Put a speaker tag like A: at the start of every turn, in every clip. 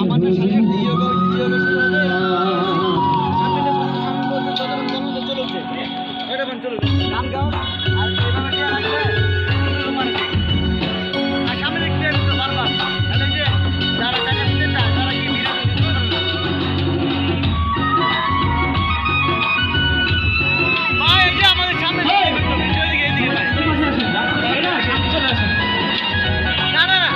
A: আমাদের সাথে ইয়োগা শুরু হবে। সামনে সামনে বলতে চলছে এটা চলবে গান গাও আর এভাবে কে রাখবে তোমার আর সামনে দেখতে হবে বারবার তাহলে যে যারা টাকা দিতে চায় তারা কি ভিড়ে দিতে পারে না। মা এই যে আমাদের সামনে এদিকে না না না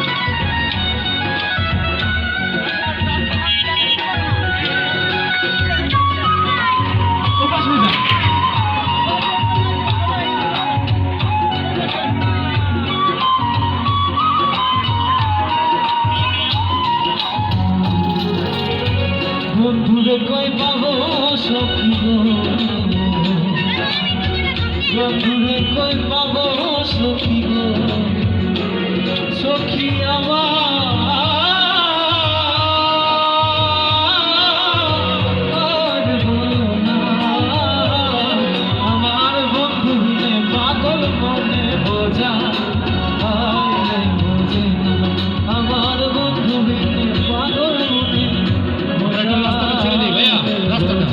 B: বন্ধুরে কই পাবো সখী গো, বন্ধুরে কই পাবো সখী গো, সখী আমার বলো না, আমার বন্ধুরে পাগল মনে বোঝা বোঝে না, আমার বন্ধুরে পাগল মনে রাস্তাটা ছেড়ে দিই ভাইয়া, রাস্তাটা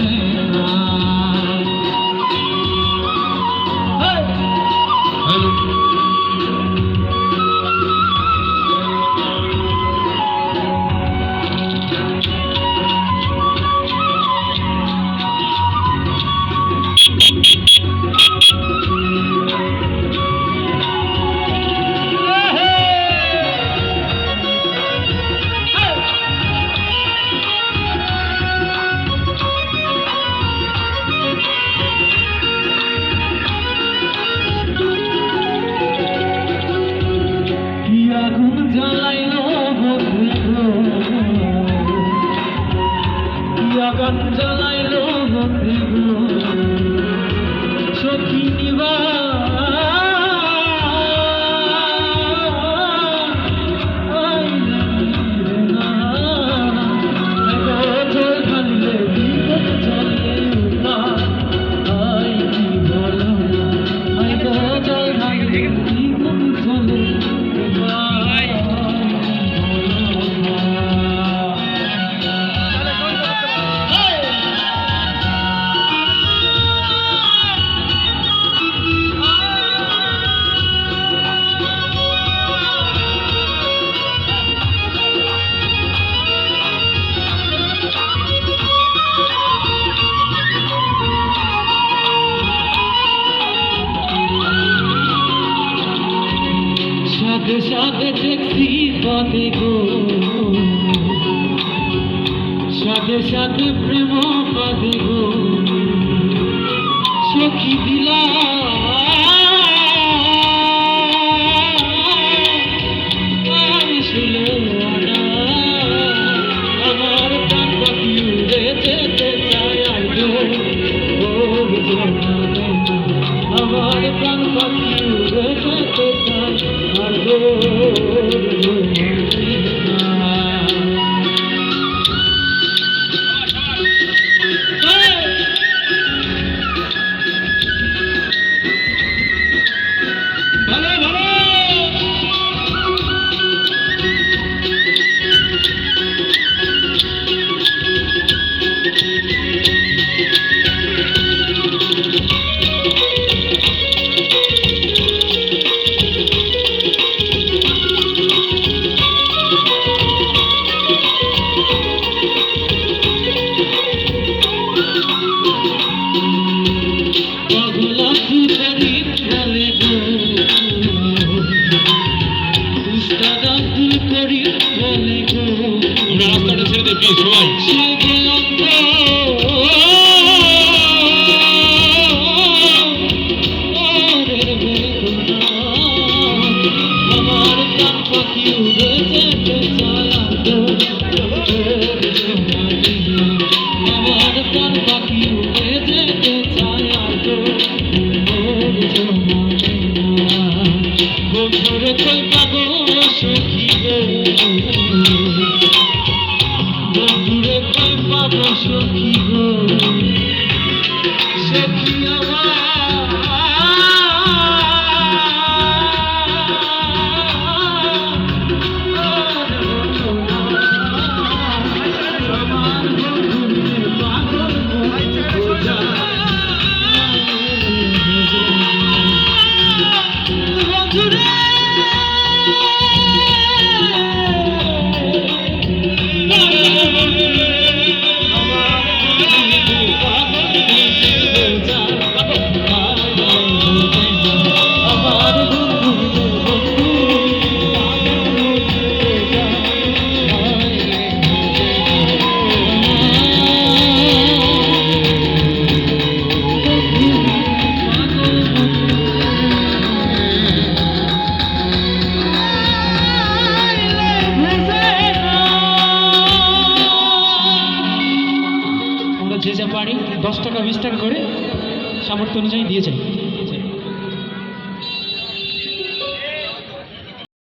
B: আগুন জ্বালাইলো বন্ধু, আগুন জ্বালাইলো বন্ধু, সখী নিবা সাথে সাথে দেখছি পথে গো, সাথে সাথে প্রেম পথে গো, সখী দিলা আমার প্রাণ পাখি উড়ে যেতে চায়, আমার প্রাণ পাখি উড়ে যেতে চায়, রাস্তাটা ছেড়ে দে প্লিজ সবাই। আমার প্রাণ পাখি উড়ে যেতে চায়, আমার প্রাণ পাখি উড়ে যেতে চায়, বন্ধুরে কই পাবো সখী গো, বন্ধুরে কই পাবো সখী গো, সখী আমার সামর্থ্য অনুযায়ী দিয়েছে।